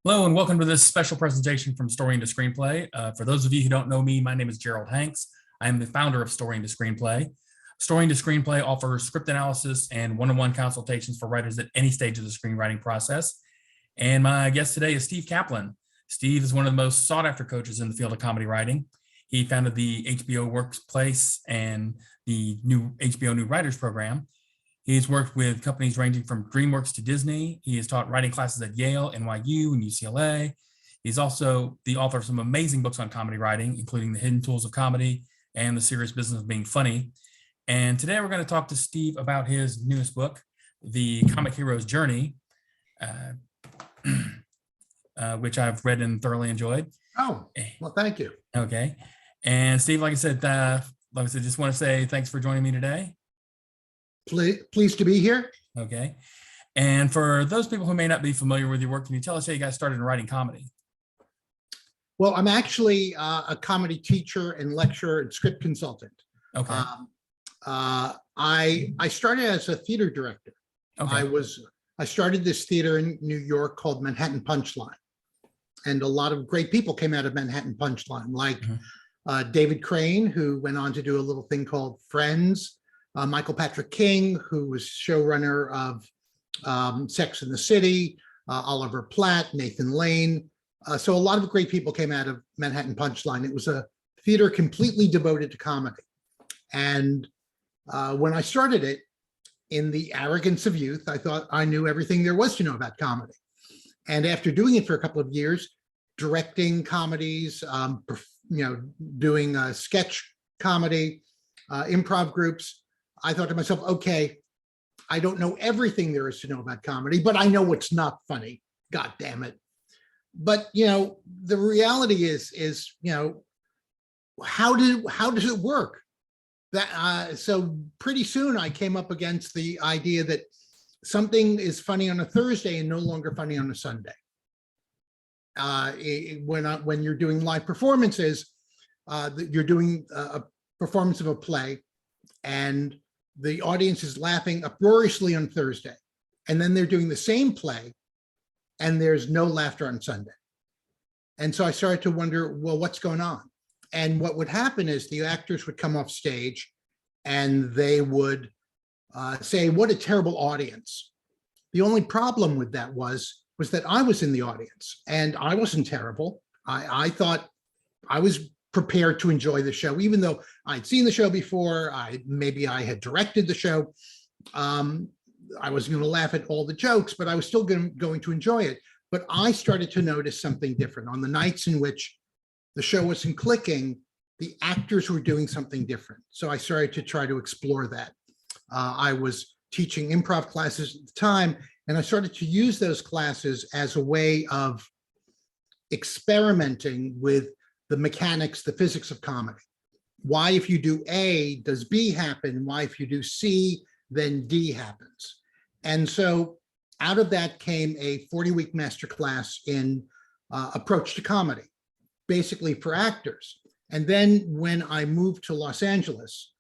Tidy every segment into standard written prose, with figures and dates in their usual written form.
Hello and welcome to this special presentation from Story Into Screenplay. For those of you who don't know me, my name is Gerald Hanks. I am the founder of Story Into Screenplay. Story Into Screenplay offers script analysis and one-on-one consultations for writers at any stage of the screenwriting process. And my guest today is Steve Kaplan. Steve is one of the most sought-after coaches in the field of comedy writing. He founded the HBO Workplace and the new HBO New Writers Program. He's worked with companies ranging from DreamWorks to Disney. He has taught writing classes at Yale, NYU, and UCLA. He's also the author of some amazing books on comedy writing, including The Hidden Tools of Comedy and The Serious Business of Being Funny. And today we're going to talk to Steve about his newest book, The Comic Hero's Journey, which I've read and thoroughly enjoyed. Oh, well, thank you. Okay. And Steve, like I said, just want to say thanks for joining me today. Pleased to be here. Okay. And for those people who may not be familiar with your work, can you tell us how you got started in writing comedy? Well, I'm actually a comedy teacher and lecturer and script consultant. Okay. I started as a theater director. Okay. I started this theater in New York called Manhattan Punchline. And a lot of great people came out of Manhattan Punchline, like David Crane, who went on to do a little thing called Friends. Michael Patrick King, who was showrunner of Sex and the City, Oliver Platt, Nathan Lane. So a lot of great people came out of Manhattan Punchline. It was a theater completely devoted to comedy. And when I started it, in the arrogance of youth, I thought I knew everything there was to know about comedy. And after doing it for a couple of years, directing comedies, doing sketch comedy, improv groups, I thought to myself, okay, I don't know everything there is to know about comedy, but I know what's not funny. God damn it. But, the reality is, how does it work? So pretty soon I came up against the idea that something is funny on a Thursday and no longer funny on a Sunday. When you're doing live performances, you're doing a performance of a play and the audience is laughing uproariously on Thursday. And then they're doing the same play and there's no laughter on Sunday. And so I started to wonder, well, what's going on? And what would happen is the actors would come off stage and they would say, what a terrible audience. The only problem with that was that I was in the audience and I wasn't terrible. I thought I was prepared to enjoy the show, even though I'd seen the show before. Maybe I had directed the show. I wasn't going to laugh at all the jokes, but I was still going to enjoy it. But I started to notice something different. On the nights in which the show wasn't clicking, the actors were doing something different. So I started to try to explore that. I was teaching improv classes at the time, and I started to use those classes as a way of experimenting with the mechanics, the physics of comedy. Why, if you do A, does B happen? Why, if you do C, then D happens? And so out of that came a 40-week masterclass in approach to comedy, basically for actors. And then when I moved to Los Angeles,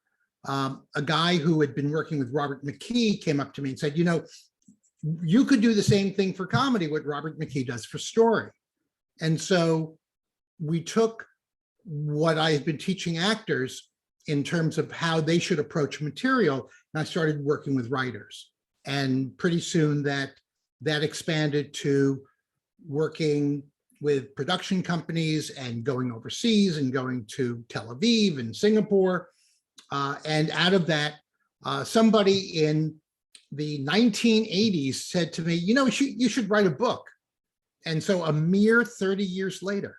a guy who had been working with Robert McKee came up to me and said, you could do the same thing for comedy, what Robert McKee does for story. And so we took what I had been teaching actors in terms of how they should approach material, and I started working with writers. And pretty soon that expanded to working with production companies and going overseas and going to Tel Aviv and Singapore. And out of that, somebody in the 1980s said to me, you should write a book. And so a mere 30 years later,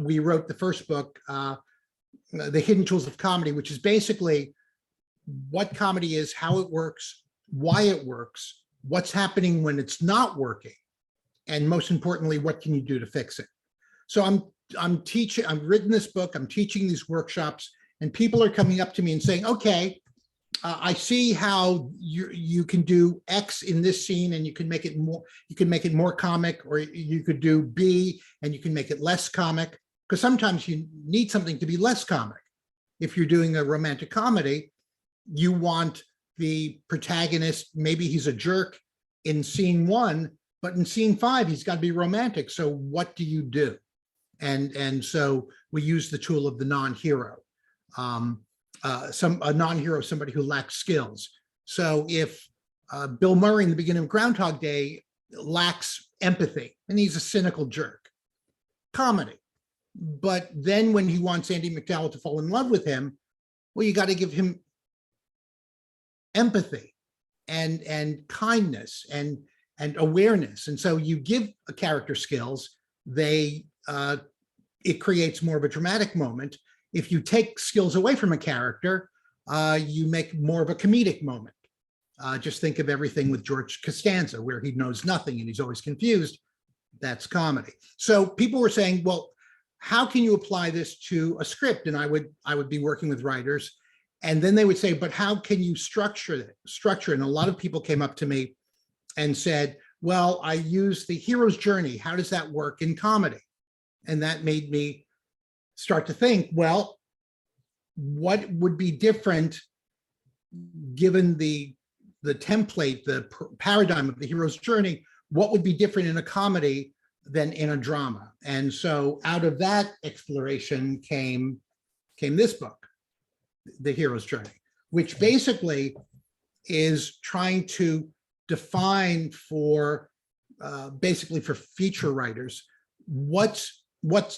we wrote the first book, The Hidden Tools of Comedy, which is basically what comedy is, how it works, why it works, what's happening when it's not working, and most importantly, what can you do to fix it? So I'm teaching, I've written this book, I'm teaching these workshops, and people are coming up to me and saying, okay, I see how you can do X in this scene and you can make it more comic, or you could do B and you can make it less comic, because sometimes you need something to be less comic. If you're doing a romantic comedy, you want the protagonist, maybe he's a jerk in scene one, But in scene 5, he's got to be romantic. So what do you do? And so we use the tool of the non-hero. A non-hero, somebody who lacks skills. So if Bill Murray in the beginning of Groundhog Day lacks empathy and he's a cynical jerk, comedy. But then when he wants Andy McDowell to fall in love with him, well, you got to give him empathy and kindness and awareness. And so you give a character skills, it creates more of a dramatic moment. If you take skills away from a character, you make more of a comedic moment. Just think of everything with George Costanza, where he knows nothing and he's always confused. That's comedy. So people were saying, well, how can you apply this to a script? And I would be working with writers, and then they would say, but how can you structure it? And a lot of people came up to me and said, well, I use the hero's journey. How does that work in comedy? And that made me start to think, well, what would be different given the template, the paradigm of the hero's journey? What would be different in a comedy than in a drama? And so out of that exploration came this book, The Hero's Journey, which basically is trying to define for basically for feature writers what's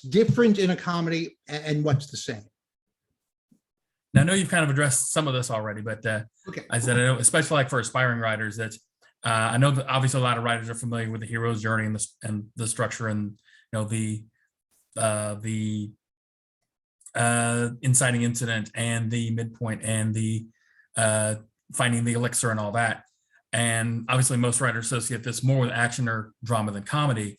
different in a comedy and what's the same. Now, I know you've kind of addressed some of this already, but Okay. I said, I know, especially like for aspiring writers, that I know that obviously a lot of writers are familiar with the hero's journey and the structure and, you know, the inciting incident and the midpoint and the finding the elixir and all that. And obviously most writers associate this more with action or drama than comedy.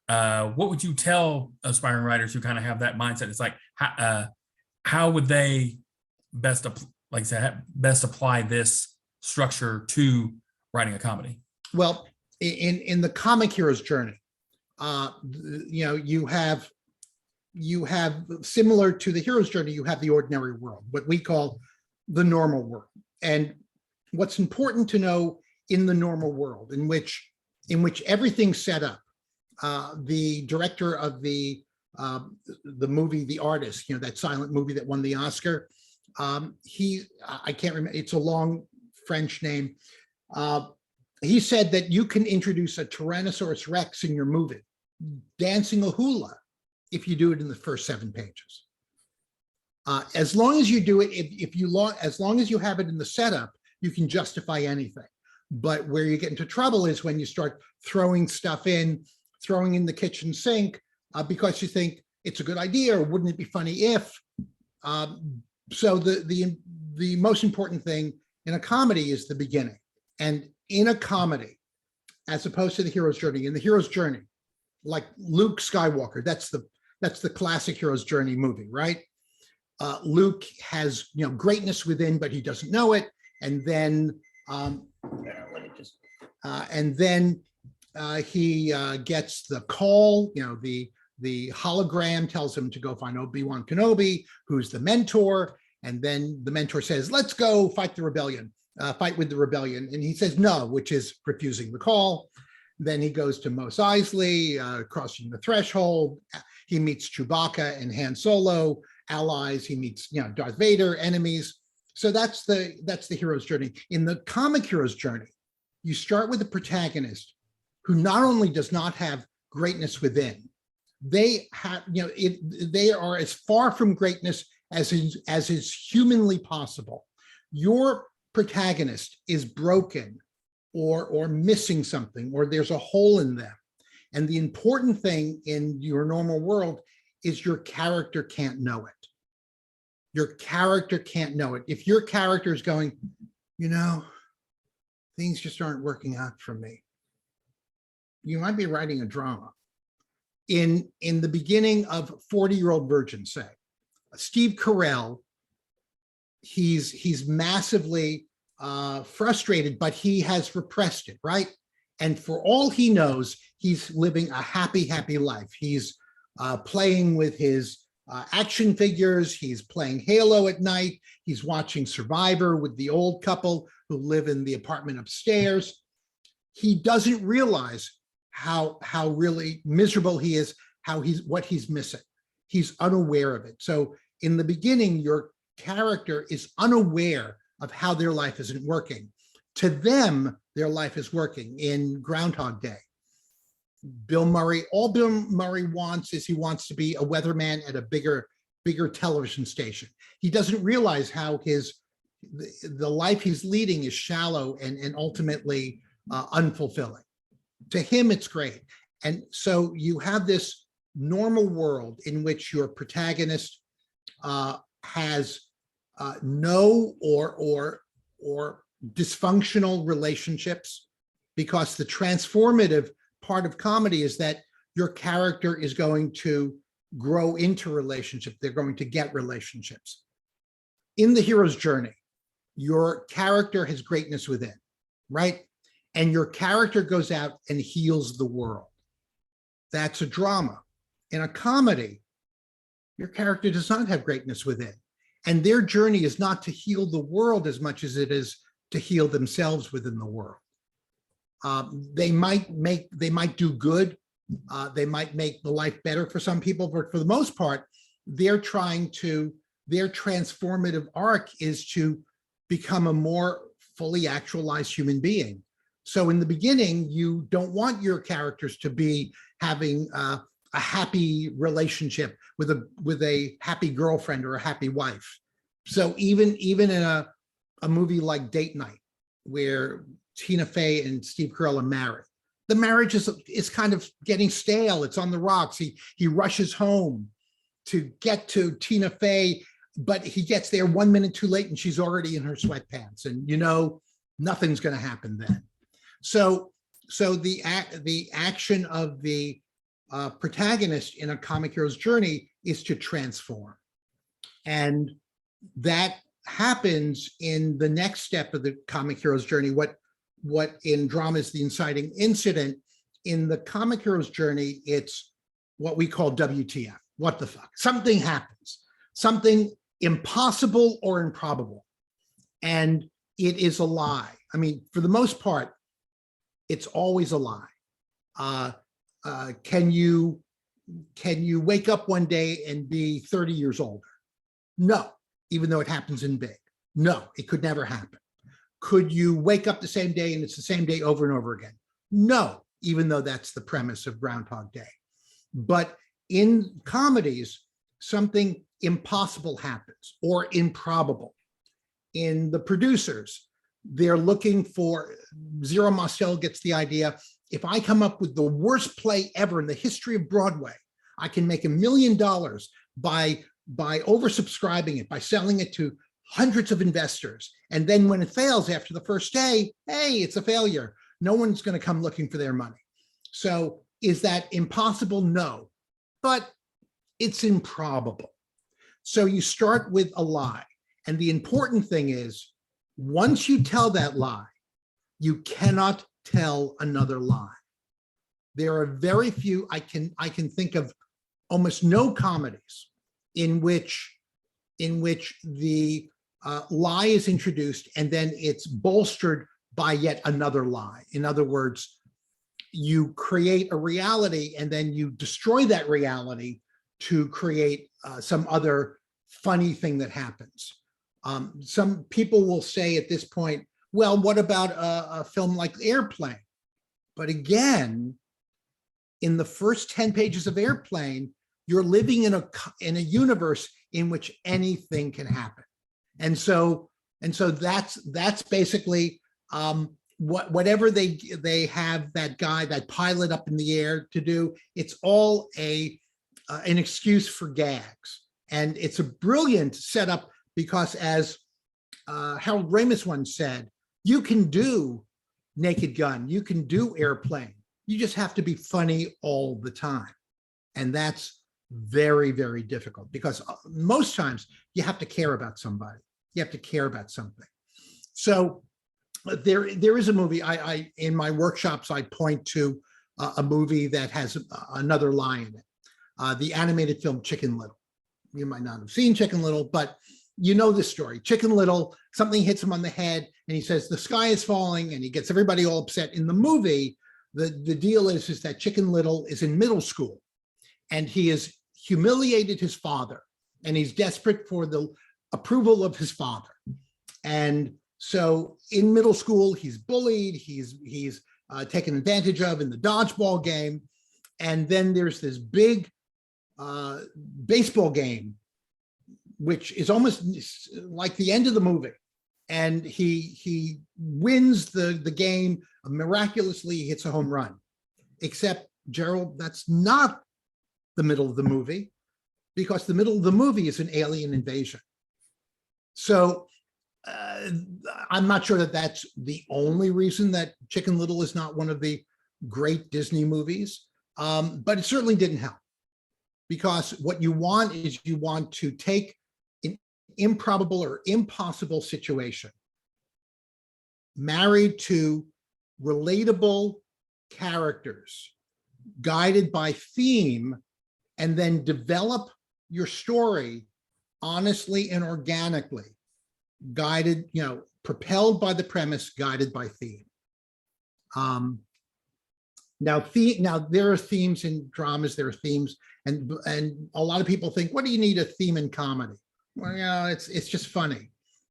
What would you tell aspiring writers who kind of have that mindset? It's like, how would they best apply this structure to writing a comedy? Well, in the comic hero's journey, you have similar to the hero's journey, you have the ordinary world, what we call the normal world. And what's important to know in the normal world, in which everything's set up, the director of the movie The Artist, that silent movie that won the Oscar, I can't remember, it's a long French name. He said that you can introduce a Tyrannosaurus Rex in your movie, dancing a hula, if you do it in the first 7 pages. As long as you do it, as long as you have it in the setup, you can justify anything. But where you get into trouble is when you start throwing stuff in, throwing in the kitchen sink because you think it's a good idea, or wouldn't it be funny if? So the most important thing in a comedy is the beginning. And in a comedy, as opposed to the hero's journey, in the hero's journey, like Luke Skywalker, that's the classic hero's journey movie, right? Luke has greatness within, but he doesn't know it. And then he gets the call, the hologram tells him to go find Obi-Wan Kenobi, who's the mentor. And then the mentor says, let's go fight the rebellion, fight with the rebellion. And he says no, which is refusing the call. Then he goes to Mos Eisley, crossing the threshold. He meets Chewbacca and Han Solo, allies. He meets Darth Vader, enemies. So that's the hero's journey. In the comic hero's journey, you start with a protagonist who not only does not have greatness within, they have, they are as far from greatness as is humanly possible. Your protagonist is broken or missing something, or there's a hole in them. And the important thing in your normal world is your character can't know it. Your character can't know it. If your character is going, things just aren't working out for me, you might be writing a drama. In the beginning of 40-Year-Old Virgin, say, Steve Carell, he's massively frustrated, but he has repressed it, right? And for all he knows, he's living a happy life. He's playing with his action figures. He's playing Halo at night. He's watching Survivor with the old couple who live in the apartment upstairs. He doesn't realize how really miserable he is, what he's missing. He's unaware of it. So in the beginning, your character is unaware of how their life isn't working. To them, their life is working. In Groundhog Day, all Bill Murray wants is he wants to be a weatherman at a bigger television station. He doesn't realize how the life he's leading is shallow and ultimately unfulfilling. To him, it's great. And so you have this normal world in which your protagonist has no or dysfunctional relationships, because the transformative part of comedy is that your character is going to grow into relationships. They're going to get relationships. In the hero's journey, your character has greatness within, right? And your character goes out and heals the world. That's a drama. In a comedy, your character does not have greatness within. And their journey is not to heal the world as much as it is to heal themselves within the world. They might do good. They might make the life better for some people, but for the most part, their transformative arc is to become a more fully actualized human being. So in the beginning, you don't want your characters to be having a happy relationship with a happy girlfriend or a happy wife. So even in a movie like Date Night, where Tina Fey and Steve Carell are married, the marriage is kind of getting stale. It's on the rocks. He rushes home to get to Tina Fey, but he gets there 1 minute too late and she's already in her sweatpants, and nothing's going to happen then. So the action of the protagonist in a comic hero's journey is to transform, and that happens in the next step of the comic hero's journey. What in drama is the inciting incident, in the comic hero's journey, it's what we call WTF, what the fuck. Something happens, something impossible or improbable, and it is a lie. I mean, for the most part, it's always a lie. Can you wake up one day and be 30 years older? No, even though it happens in big. No, it could never happen. Could you wake up the same day and it's the same day over and over again? No, even though that's the premise of Groundhog Day. But in comedies, something impossible happens or improbable. In The Producers, they're looking for, Zero Mostel gets the idea, if I come up with the worst play ever in the history of Broadway, I can make $1 million by oversubscribing it, by selling it to hundreds of investors. And then when it fails after the first day, hey, it's a failure. No one's going to come looking for their money. So is that impossible? No, but it's improbable. So you start with a lie. And the important thing is, once you tell that lie, you cannot tell another lie. There are very few, I can think of almost no comedies in which the lie is introduced and then it's bolstered by yet another lie. In other words, you create a reality and then you destroy that reality to create some other funny thing that happens. Some people will say at this point, well, what about a film like Airplane? But again, in the first 10 pages of Airplane, you're living in a universe in which anything can happen. And so that's basically whatever they have that pilot up in the air to do. It's all an excuse for gags, and it's a brilliant setup because, as Harold Ramis once said, you can do Naked Gun, you can do Airplane. You just have to be funny all the time, and that's very, very difficult because most times you have to care about somebody. You have to care about something. So there is a movie, I in my workshops, I point to a movie that has another lie in it, the animated film Chicken Little. You might not have seen Chicken Little, but you know this story. Chicken Little, something hits him on the head and he says, the sky is falling, and he gets everybody all upset. In the movie, the deal is that Chicken Little is in middle school, and he has humiliated his father, and he's desperate for the approval of his father. And so in middle school, he's bullied, he's taken advantage of in the dodgeball game. And then there's this big baseball game, which is almost like the end of the movie. And he wins the game, miraculously he hits a home run. Except, Gerald, that's not the middle of the movie, because the middle of the movie is an alien invasion. So I'm not sure that that's the only reason that Chicken Little is not one of the great Disney movies, but it certainly didn't help. Because what you want is you want to take an improbable or impossible situation married to relatable characters, guided by theme, and then develop your story honestly and organically, guided, propelled by the premise, guided by theme. Now there are themes in dramas, there are themes, and a lot of people think, what do you need a theme in comedy? Well, it's just funny.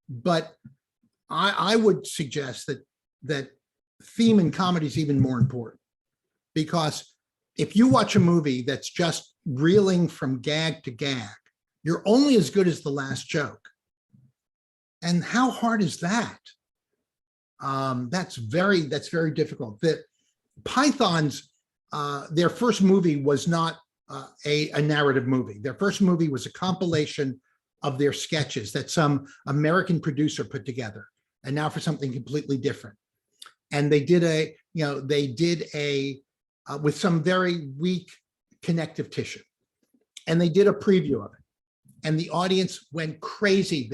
But I would suggest that theme in comedy is even more important, because if you watch a movie that's just reeling from gag to gag, you're only as good as the last joke. And how hard is that? That's very difficult. The Pythons, their first movie was not a narrative movie. Their first movie was a compilation of their sketches that some American producer put together, and now for something completely different. And they did with some very weak connective tissue, and they did a preview of it, and the audience went crazy.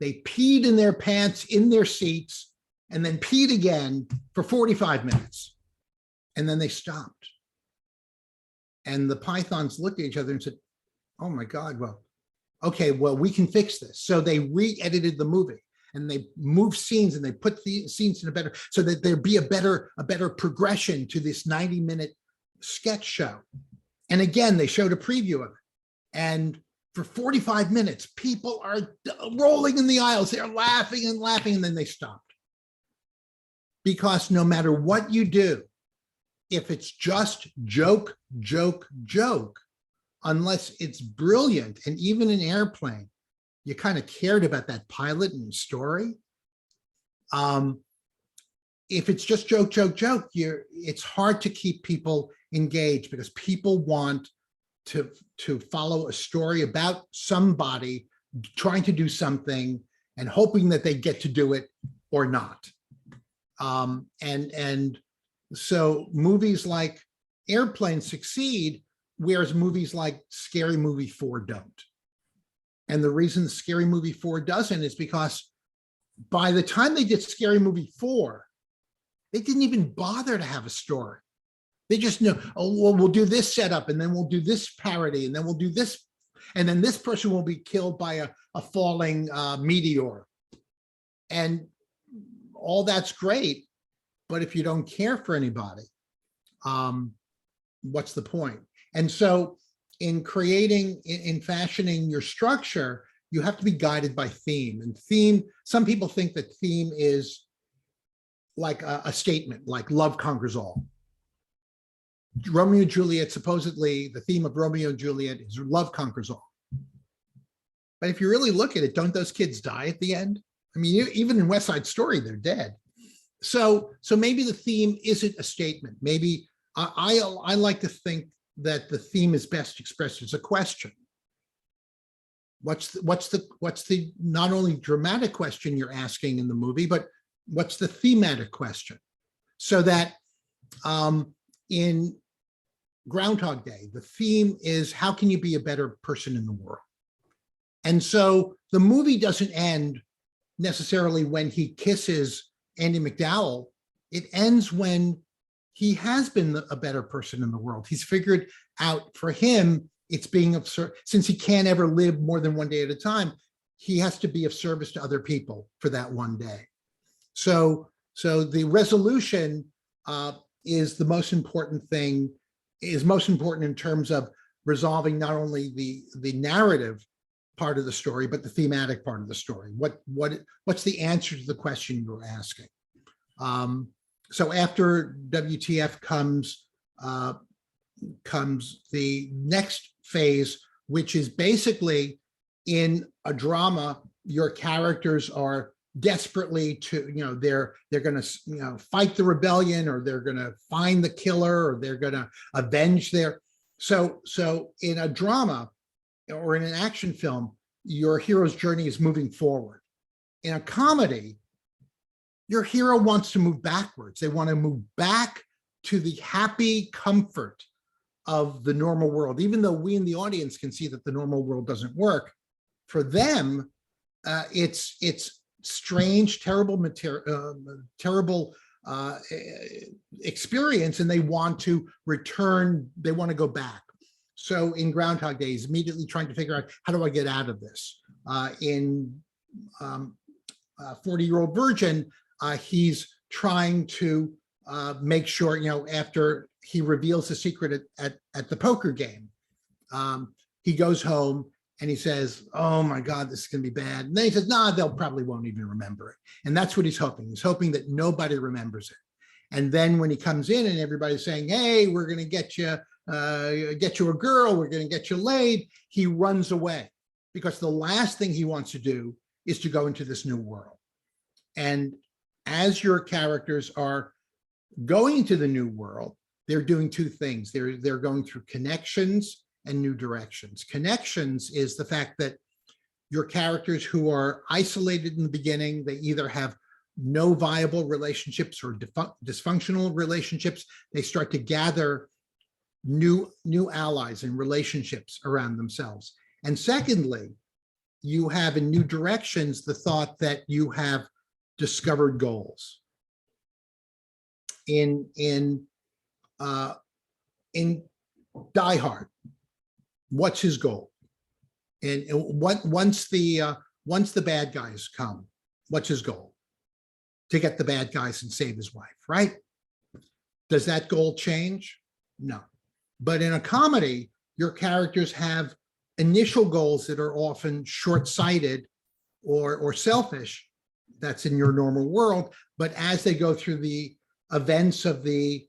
They peed in their pants in their seats, and then peed again for 45 minutes. And then they stopped. And the Pythons looked at each other and said, oh my God, well, okay, well, we can fix this. So they re-edited the movie, and they moved scenes, and they put the scenes in a better, so that there'd be a better progression to this 90-minute sketch show. And again, they showed a preview of it. And for 45 minutes, people are rolling in the aisles. They're laughing and laughing, and then they stopped. Because no matter what you do, if it's just joke, joke, joke, unless it's brilliant, and even in Airplane, you kind of cared about that pilot and story. If it's just joke, joke, joke, it's hard to keep people engaged, because people want to follow a story about somebody trying to do something and hoping that they get to do it or not. And so movies like Airplane succeed, whereas movies like Scary Movie 4 don't. And the reason Scary Movie 4 doesn't is because by the time they did Scary Movie 4, they didn't even bother to have a story. They just knew, oh, well, we'll do this setup, and then we'll do this parody, and then we'll do this, and then this person will be killed by a falling meteor. And all that's great, but if you don't care for anybody, what's the point? And so in creating, in fashioning your structure, you have to be guided by theme. And theme, some people think that theme is like a statement, like love conquers all. Romeo and Juliet, supposedly the theme of Romeo and Juliet is love conquers all. But if you really look at it, don't those kids die at the end? I mean, even in West Side Story, they're dead. So maybe the theme isn't a statement. Maybe I like to think that the theme is best expressed as a question. What's the not only dramatic question you're asking in the movie, but what's the thematic question? So that in Groundhog Day, the theme is, how can you be a better person in the world? And so the movie doesn't end necessarily when he kisses Andy McDowell. It ends when he has been a better person in the world. He's figured out, for him, it's being of service. Since he can't ever live more than one day at a time, he has to be of service to other people for that one day. So the resolution is the most important thing, is most important in terms of resolving not only the narrative part of the story, but the thematic part of the story. What's the answer to the question you're asking? So after WTF comes the next phase, which is basically in a drama, your characters are desperately they're going to fight the rebellion, or they're going to find the killer, or they're going to avenge their. So in a drama or in an action film, your hero's journey is moving forward. In a comedy, your hero wants to move backwards. They want to move back to the happy comfort of the normal world, even though we in the audience can see that the normal world doesn't work. For them, it's strange, terrible experience, and they want to return. They want to go back. So in Groundhog Day, he's immediately trying to figure out, how do I get out of this? In 40-Year-Old Virgin, he's trying to make sure, after he reveals the secret at the poker game, he goes home and he says, oh my God, this is going to be bad. And then he says, nah, they'll probably won't even remember it. And that's what he's hoping. He's hoping that nobody remembers it. And then when he comes in and everybody's saying, hey, we're going to get you a girl, we're going to get you laid, he runs away, because the last thing he wants to do is to go into this new world. And as your characters are going to the new world, they're doing two things. They're going through connections and new directions. Connections is the fact that your characters who are isolated in the beginning, they either have no viable relationships or dysfunctional relationships. They start to gather new allies and relationships around themselves. And secondly, you have in new directions the thought that you have discovered goals. In Die Hard, what's his goal? And once the bad guys come, what's his goal? To get the bad guys and save his wife, right? Does that goal change? No. But in a comedy, your characters have initial goals that are often short-sighted or selfish. That's in your normal world. But as they go through the events of the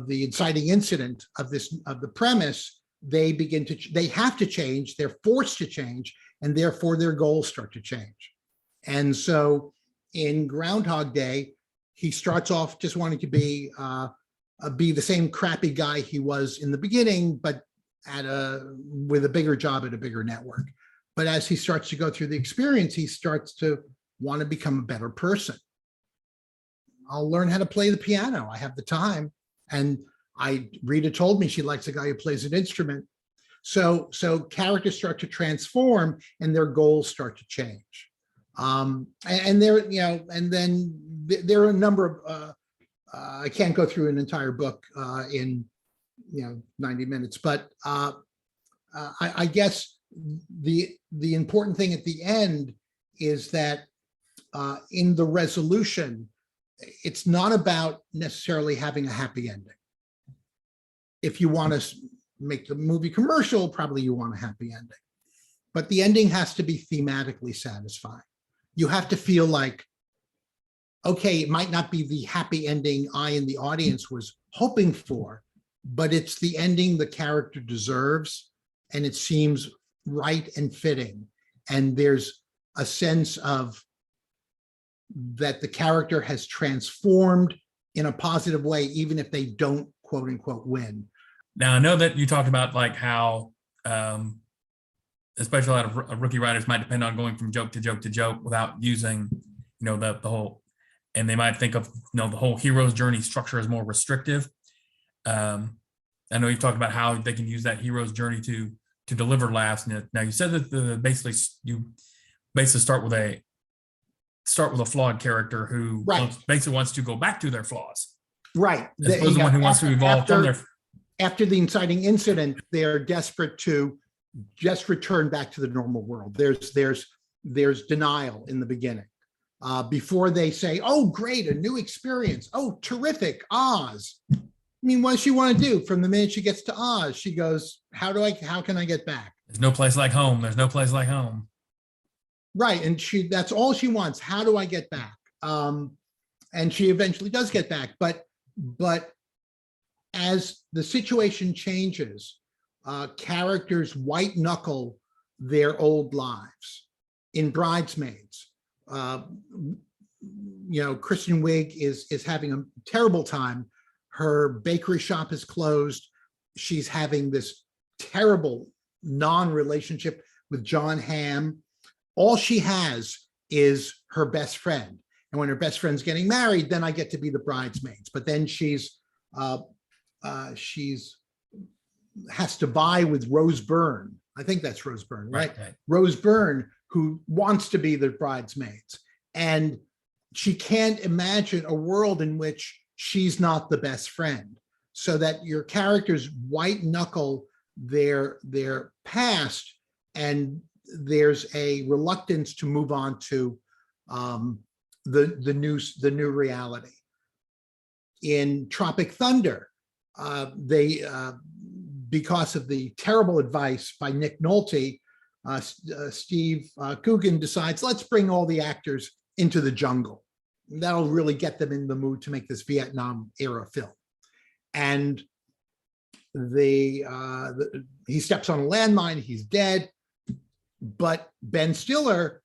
inciting incident of the premise, they have to change. They're forced to change, and therefore their goals start to change. And so in Groundhog Day, he starts off just wanting to be the same crappy guy he was in the beginning, but with a bigger job at a bigger network. But as he starts to go through the experience, he starts to want to become a better person. I'll learn how to play the piano. I have the time. And Rita told me she likes a guy who plays an instrument. So characters start to transform and their goals start to change. And then there are a number of, I can't go through an entire book in 90 minutes, but I guess the important thing at the end is that in the resolution, it's not about necessarily having a happy ending. If you want to make the movie commercial, probably you want a happy ending, but the ending has to be thematically satisfying. You have to feel like, okay, it might not be the happy ending I in the audience was hoping for, but it's the ending the character deserves, and it seems right and fitting. And there's a sense of that the character has transformed in a positive way, even if they don't, quote unquote, win. Now, I know that you talked about like how, especially a lot of rookie writers might depend on going from joke to joke to joke without using, the whole, and they might think of, the whole hero's journey structure as more restrictive. I know you talked about how they can use that hero's journey to deliver laughs. Now you said that you basically start with a flawed character who basically wants to go back to their flaws. Right. As opposed to one who wants to evolve from their. After the inciting incident, they're desperate to just return back to the normal world. There's denial in the beginning. before they say, oh, great, a new experience. Oh, terrific, Oz. I mean, what does she want to do? From the minute she gets to Oz, she goes, how can I get back? There's no place like home. There's no place like home. Right. And that's all she wants. How do I get back? And she eventually does get back. But as the situation changes, characters white knuckle their old lives. In Bridesmaids, Kristen Wiig is having a terrible time. Her bakery shop is closed. She's having this terrible non-relationship with John Hamm. All she has is her best friend. And when her best friend's getting married, then I get to be the bridesmaids. But then she's has to vie with Rose Byrne. I think that's Rose Byrne, right? Rose Byrne, who wants to be the bridesmaids. And she can't imagine a world in which she's not the best friend. So that your characters white knuckle their past, and there's a reluctance to move on to the new reality. In Tropic Thunder, because of the terrible advice by Nick Nolte, Steve Coogan decides, let's bring all the actors into the jungle. That'll really get them in the mood to make this Vietnam era film. And he steps on a landmine, he's dead. But Ben Stiller,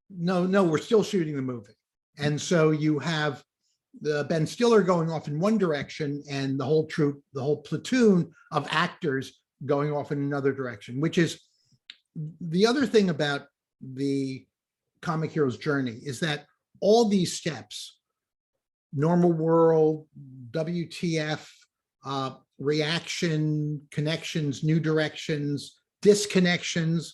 no, we're still shooting the movie. And so you have the Ben Stiller going off in one direction and the whole troop, the whole platoon of actors going off in another direction, which is the other thing about the comic hero's journey, is that all these steps, normal world, WTF, reaction, connections, new directions, disconnections,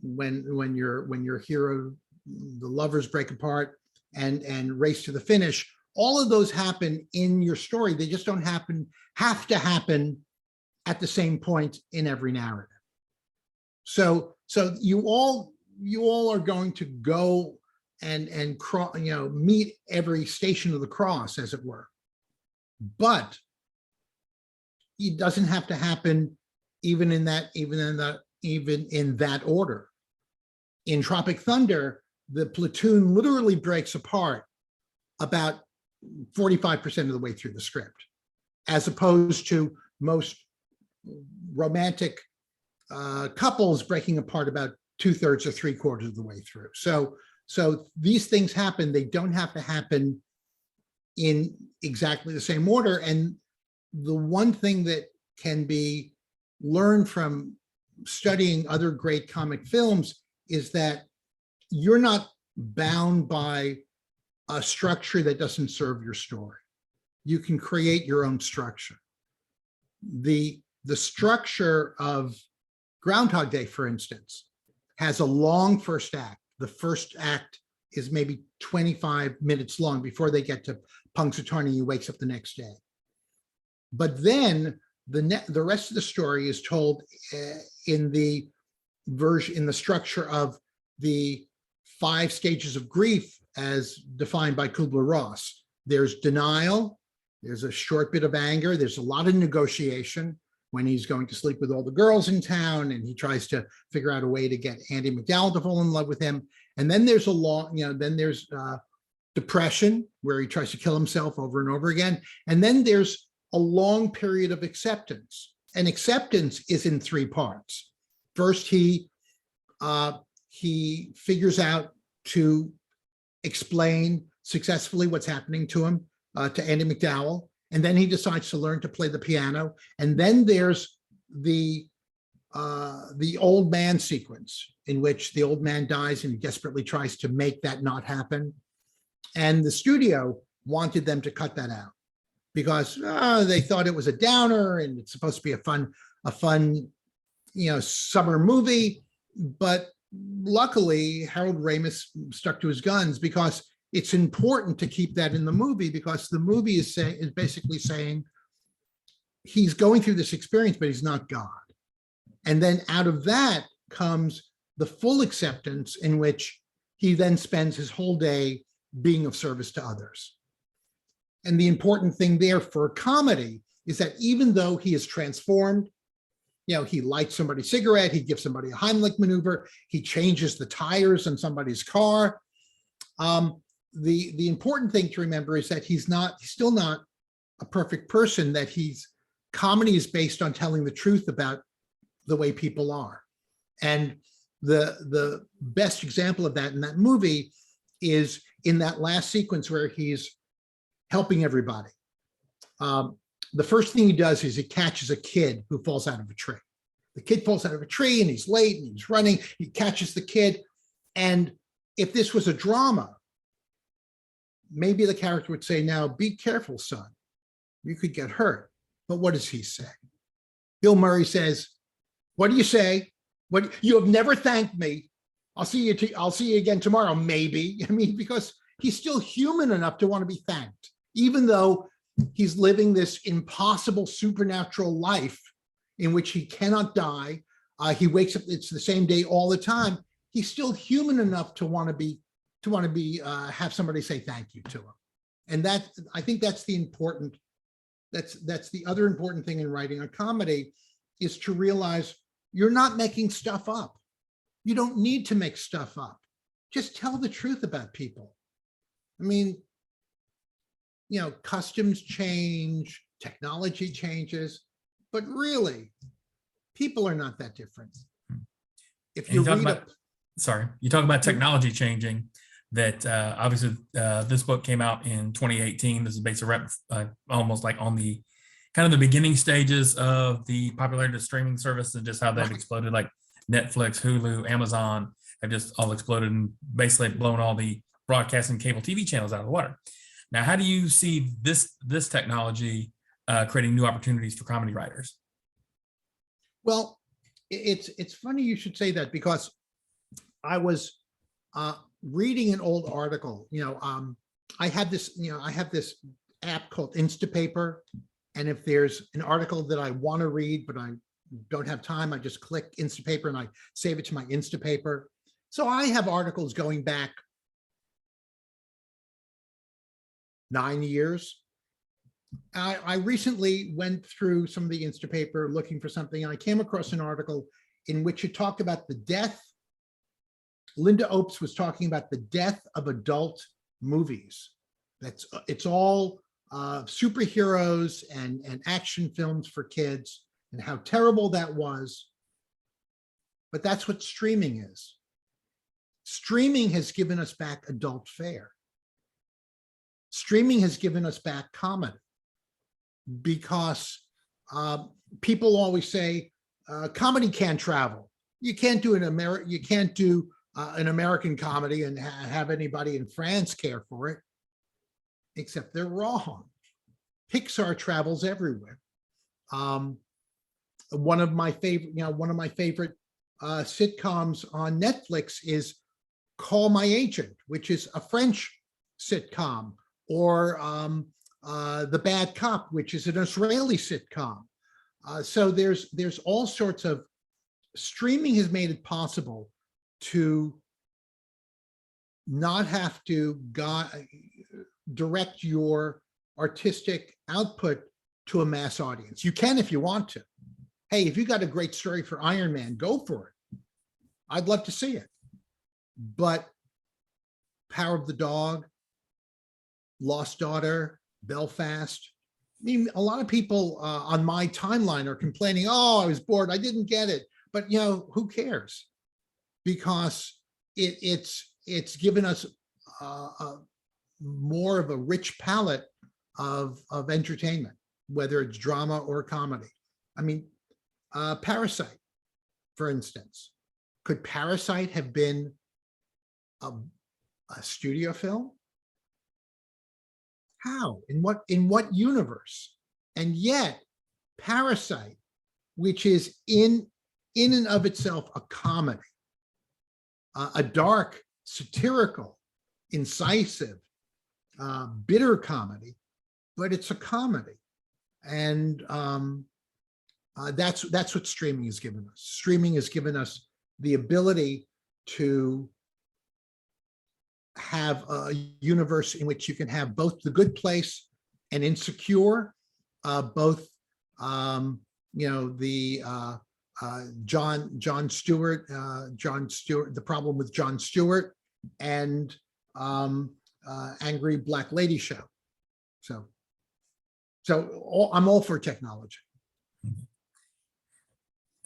when your hero, the lovers break apart, and race to the finish, all of those happen in your story. They just don't have to happen at the same point in every narrative. So you all are going to go and cross, meet every station of the cross, as it were. But it doesn't have to happen even in that order. In Tropic Thunder, the platoon literally breaks apart about 45% of the way through the script, as opposed to most romantic couples breaking apart about 2/3 or 3/4 of the way through. So these things happen. They don't have to happen in exactly the same order. And the one thing that can be learned from studying other great comic films is that you're not bound by a structure that doesn't serve your story. You can create your own structure. The structure of Groundhog Day, for instance, has a long first act. The first act is maybe 25 minutes long before they get to Punxsutawney. He wakes up the next day. But then the rest of the story is told in the structure of the 5 stages of grief as defined by Kubler-Ross. There's denial, there's a short bit of anger, there's a lot of negotiation when he's going to sleep with all the girls in town and he tries to figure out a way to get Andie MacDowell to fall in love with him. And then there's there's depression, where he tries to kill himself over and over again. And then there's a long period of acceptance. And acceptance is in 3 parts. First, he figures out to explain successfully what's happening to him, to Andie MacDowell. And then he decides to learn to play the piano. And then there's the old man sequence, in which the old man dies and he desperately tries to make that not happen. And the studio wanted them to cut that out because they thought it was a downer and it's supposed to be a fun, summer movie. But luckily, Harold Ramis stuck to his guns, because it's important to keep that in the movie, because the movie is basically saying he's going through this experience, but he's not God. And then out of that comes the full acceptance, in which he then spends his whole day being of service to others. And the important thing there for a comedy is that even though he is transformed, he lights somebody's cigarette, he gives somebody a Heimlich maneuver, he changes the tires on somebody's car. The important thing to remember is that he's still not a perfect person, that comedy is based on telling the truth about the way people are. And the best example of that in that movie is in that last sequence where he's helping everybody. The first thing he does is he catches a kid who falls out of a tree. The kid falls out of a tree and he's late and he's running. He catches the kid. And if this was a drama, maybe the character would say, now be careful, son. You could get hurt. But what does he say? Bill Murray says, what do you say? What, you have never thanked me. I'll see you again tomorrow, maybe. I mean, because he's still human enough to want to be thanked, even though he's living this impossible supernatural life in which he cannot die. He wakes up, it's the same day all the time. He's still human enough to want to have somebody say thank you to him. And I think that's the important, that's the other important thing in writing a comedy, is to realize you're not making stuff up. You don't need to make stuff up. Just tell the truth about people. I mean, customs change, technology changes, but really, people are not that different. If you read you talk about technology changing, that obviously this book came out in 2018. This is based almost like on the kind of the beginning stages of the popularity of streaming service and just how that exploded. Like Netflix, Hulu, Amazon have just all exploded and basically blown all the broadcasting cable TV channels out of the water. Now, how do you see this technology creating new opportunities for comedy writers? Well, it's funny you should say that, because I was reading an old article. I have this app called Instapaper, and if there's an article that I want to read but I don't have time, I just click Instapaper and I save it to my Instapaper. So I have articles going back 9 years. I recently went through some of the Instapaper looking for something, and I came across an article in which it talked about the death. Linda Opes was talking about the death of adult movies. It's all superheroes and action films for kids, and how terrible that was. But that's what streaming is. Streaming has given us back adult fare. Streaming has given us back comedy, because people always say comedy can't travel. You can't do an American comedy and have anybody in France care for it. Except they're wrong. Pixar travels everywhere. One of my favorite sitcoms on Netflix is Call My Agent, which is a French sitcom, or The Bad Cop, which is an Israeli sitcom. So there's all sorts of, streaming has made it possible to not have to direct your artistic output to a mass audience. You can if you want to. Hey, if you got a great story for Iron Man, go for it. I'd love to see it. But Power of the Dog, Lost Daughter, Belfast. I mean, a lot of people on my timeline are complaining, oh, I was bored, I didn't get it. But who cares? Because it's given us more of a rich palette of entertainment, whether it's drama or comedy. I mean, Parasite, for instance. Could Parasite have been a studio film? How? In what universe? And yet, Parasite, which is in and of itself a comedy, a dark, satirical, incisive, bitter comedy, but it's a comedy. And that's what streaming has given us. Streaming has given us the ability to have a universe in which you can have both The Good Place and Insecure, both John Stewart, The Problem with John Stewart, and Angry Black Lady Show. So I'm all for technology.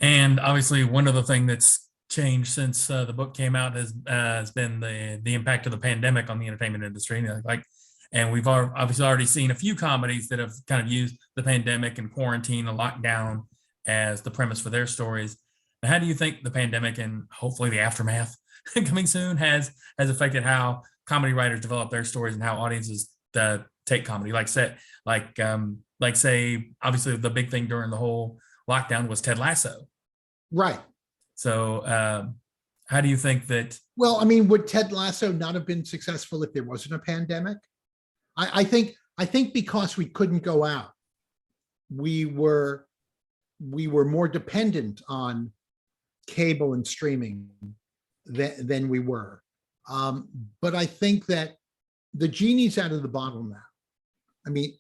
And obviously, one other thing that's changed since the book came out has been the impact of the pandemic on the entertainment industry. And we've obviously already seen a few comedies that have kind of used the pandemic and quarantine and lockdown as the premise for their stories. Now, how do you think the pandemic and hopefully the aftermath coming soon has affected how comedy writers develop their stories and how audiences take comedy? Say, obviously the big thing during the whole lockdown was Ted Lasso. Right. So how do you think that? Well, I mean, would Ted Lasso not have been successful if there wasn't a pandemic? I think because we couldn't go out, we were more dependent on cable and streaming than we were. But I think that the genie's out of the bottle now. I mean,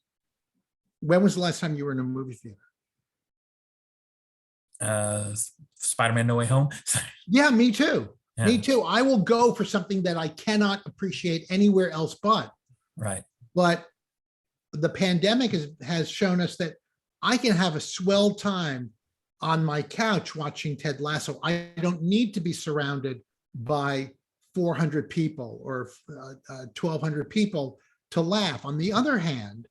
when was the last time you were in a movie theater? Spider-Man No Way Home. Yeah, me too. Yeah. Me too. I will go for something that I cannot appreciate anywhere else but. Right. But the pandemic has shown us that I can have a swell time on my couch watching Ted Lasso. I don't need to be surrounded by 400 people or 1,200 people to laugh. On the other hand,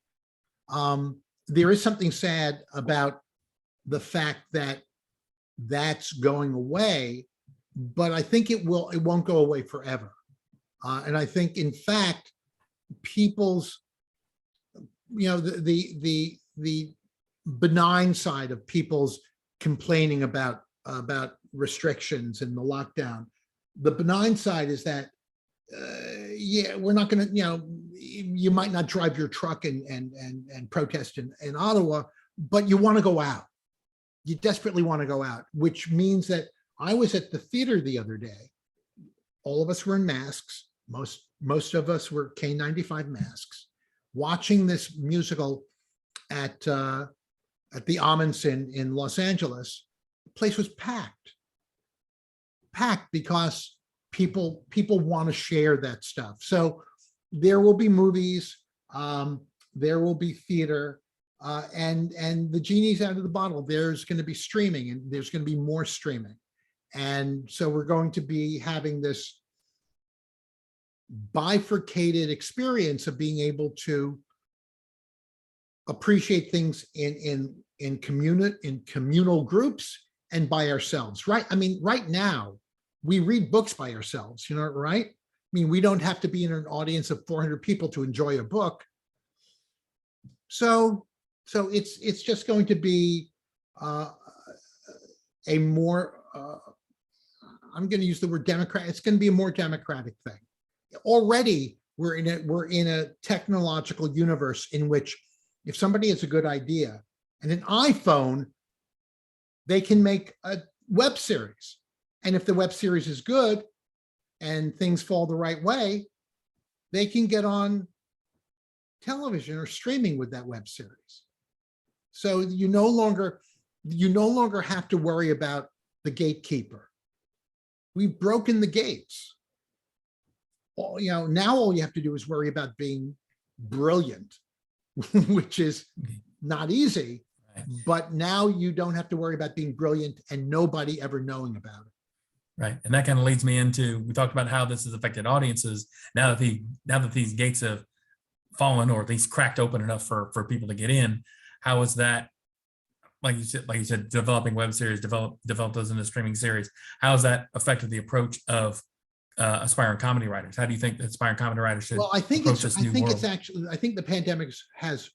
there is something sad about the fact that that's going away, but I think it won't go away forever. And I think, in fact, people's, the benign side of people's complaining about restrictions and the lockdown, the benign side is that, we're not going to, you might not drive your truck and protest in Ottawa, but you want to go out. You desperately want to go out, which means that I was at the theater the other day. All of us were in masks. Most of us were K95 masks, watching this musical at the Amundsen in Los Angeles. The place was packed because people want to share that stuff. So there will be movies, there will be theater, and the genie's out of the bottle. There's going to be streaming, and there's going to be more streaming. And so we're going to be having this bifurcated experience of being able to appreciate things in communal groups and by ourselves, right? I mean, right now we read books by ourselves, right? I mean, we don't have to be in an audience of 400 people to enjoy a book. So it's just going to be a more, I'm going to use the word democratic. It's going to be a more democratic thing. Already we're in a technological universe in which if somebody has a good idea and an iPhone, they can make a web series. And if the web series is good and things fall the right way, they can get on television or streaming with that web series. So you no longer have to worry about the gatekeeper. We've broken the gates. Now all you have to do is worry about being brilliant, which is not easy. Right. But now you don't have to worry about being brilliant and nobody ever knowing about it. Right. And that kind of leads me into, we talked about how this has affected audiences. Now that these gates have fallen, or at least cracked open enough for people to get in, how is that, like you said, developing web series, develop those into streaming series, how has that affected the approach of aspiring comedy writers? How do you think aspiring comedy writers should approach this new world? I think the pandemic has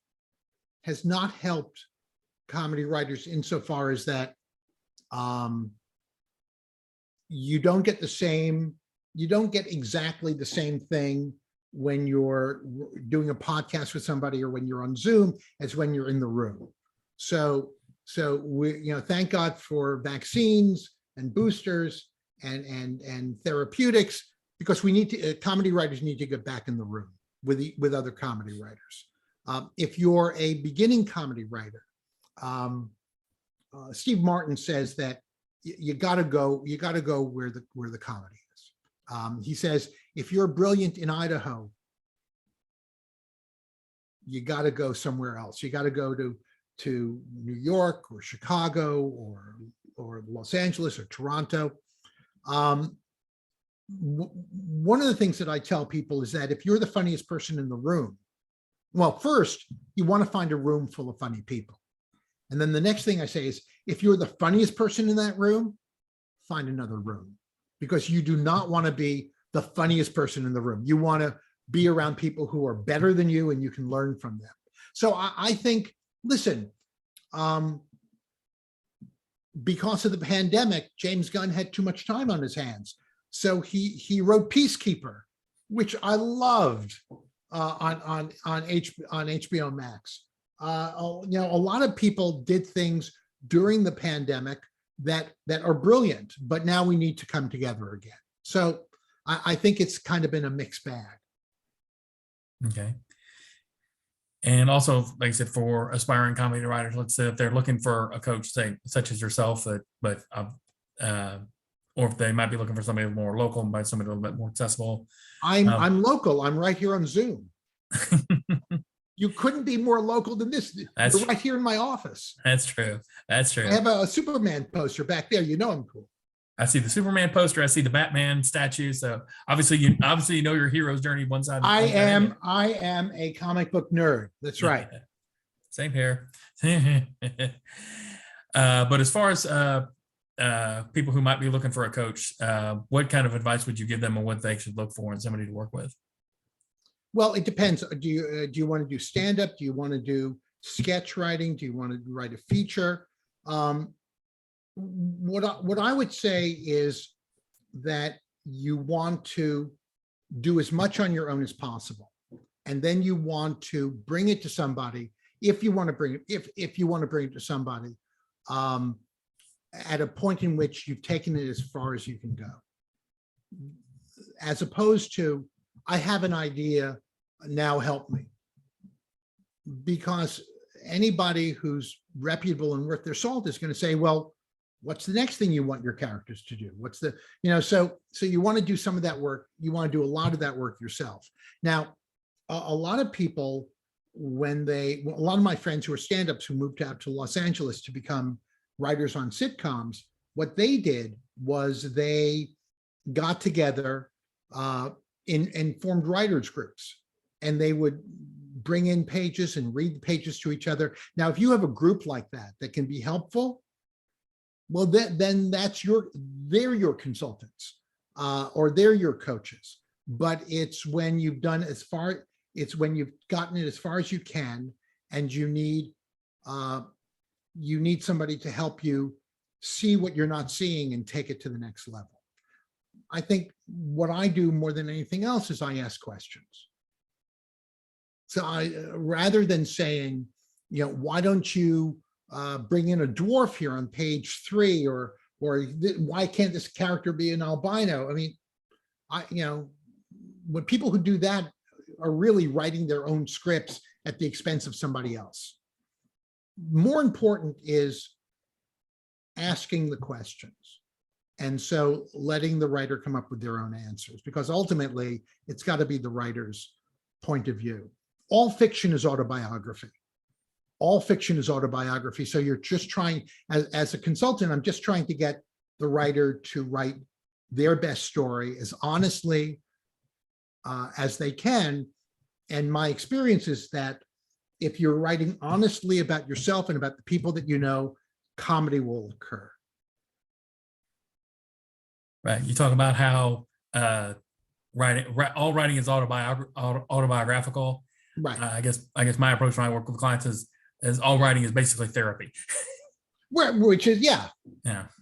not helped comedy writers insofar as that you don't get exactly the same thing when you're doing a podcast with somebody or when you're on Zoom as when you're in the room. So we, thank God for vaccines and boosters and therapeutics, because we need to, comedy writers need to get back in the room with other comedy writers. If you're a beginning comedy writer, Steve Martin says that you got to go where the comedy is. He says, if you're brilliant in Idaho, you got to go somewhere else. You got to go to New York or Chicago or Los Angeles or Toronto. One of the things that I tell people is that if you're the funniest person in the room, well, first, you want to find a room full of funny people. And then the next thing I say is, if you're the funniest person in that room, find another room, because you do not want to be the funniest person in the room. You want to be around people who are better than you and you can learn from them. So I think, listen, because of the pandemic, James Gunn had too much time on his hands. So he wrote Peacekeeper, which I loved on HBO Max. A lot of people did things during the pandemic that are brilliant, but now we need to come together again. So I think it's kind of been a mixed bag. Okay. And also, like I said, for aspiring comedy writers, let's say if they're looking for a coach, say such as yourself, or if they might be looking for somebody more local, by somebody a little bit more accessible. I'm local. I'm right here on Zoom. You couldn't be more local than this. You're right here in my office. That's true. That's true. I have a Superman poster back there. You know I'm cool. I see the Superman poster. I see the Batman statue. So obviously you know your hero's journey one side. I am a comic book nerd. That's right. Same here. But as far as people who might be looking for a coach, what kind of advice would you give them on what they should look for in somebody to work with? Well, it depends. Do you want to do stand-up? Do you want to do sketch writing? Do you want to write a feature? What I would say is that you want to do as much on your own as possible, and then you want to bring it to somebody. If you want to bring it to somebody at a point in which you've taken it as far as you can go, as opposed to, I have an idea, now help me. Because anybody who's reputable and worth their salt is going to say, well, what's the next thing you want your characters to do? What's the, so you want to do some of that work. You want to do a lot of that work yourself. Now, a lot of people, a lot of my friends who are stand-ups who moved out to Los Angeles to become writers on sitcoms, what they did was they got together and formed writers groups, and they would bring in pages and read the pages to each other. Now, if you have a group like that can be helpful, well, then they're your consultants, or they're your coaches. But it's when you've gotten it as far as you can, and you need somebody to help you see what you're not seeing and take it to the next level. I think what I do more than anything else is I ask questions. So rather than saying, why don't you bring in a dwarf here on page 3, or why can't this character be an albino? I mean, when people who do that are really writing their own scripts at the expense of somebody else. More important is asking the questions. And so letting the writer come up with their own answers, because ultimately it's got to be the writer's point of view. All fiction is autobiography. All fiction is autobiography. So you're just trying, as a consultant, I'm just trying to get the writer to write their best story as honestly as they can. And my experience is that if you're writing honestly about yourself and about the people that you know, comedy will occur. Right. You talk about how all writing is autobiographical. Right. I guess my approach when I work with clients is all writing is basically therapy. Which is, yeah,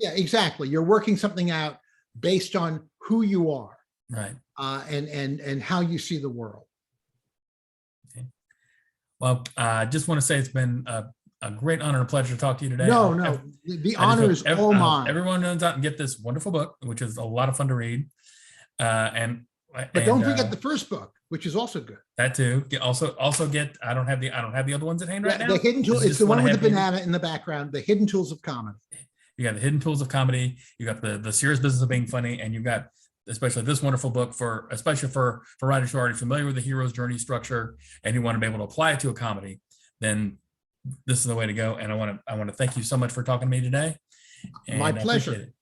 exactly. You're working something out based on who you are, right? And how you see the world. Okay. Well, I just want to say it's been a great honor and a pleasure to talk to you today. No, the honor is all mine. Everyone runs out and get this wonderful book, which is a lot of fun to read. And But don't forget the first book, which is also good. that too. Also get. I don't have the other ones at hand right now. The hidden tool. This is It's just the one I with have the handy. banana in the background. The hidden tools of comedy. You got the hidden tools of comedy. You got the serious business of being funny, and you've got especially this wonderful book especially for writers who are already familiar with the hero's journey structure and who want to be able to apply it to a comedy. Then this is the way to go. And I want to thank you so much for talking to me today. And My I pleasure. appreciate it.